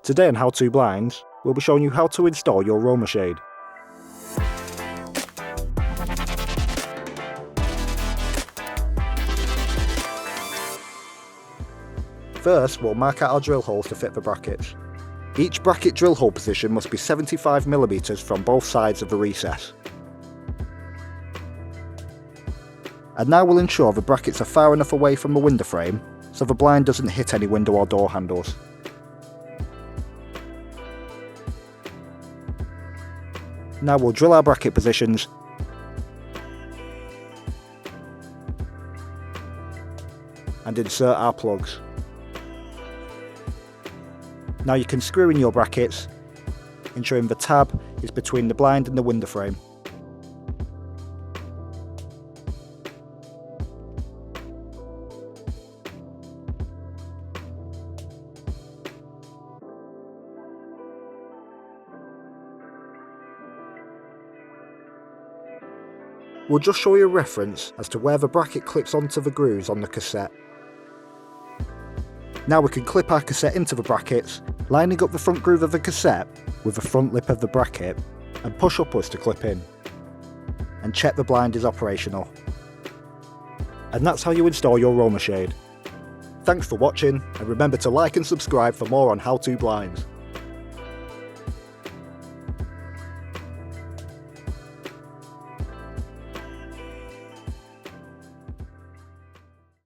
Today on How To Blinds, we'll be showing you how to install your Roma shade. First, we'll mark out our drill holes to fit the brackets. Each bracket drill hole position must be 75mm from both sides of the recess. And now we'll ensure the brackets are far enough away from the window frame so the blind doesn't hit any window or door handles. Now we'll drill our bracket positions and insert our plugs. Now you can screw in your brackets, ensuring the tab is between the blind and the window frame. We'll just show you a reference as to where the bracket clips onto the grooves on the cassette. Now we can clip our cassette into the brackets, lining up the front groove of the cassette with the front lip of the bracket, and push upwards to clip in. And check the blind is operational. And that's how you install your Roma shade. Thanks for watching, and remember to like and subscribe for more on How To Blinds.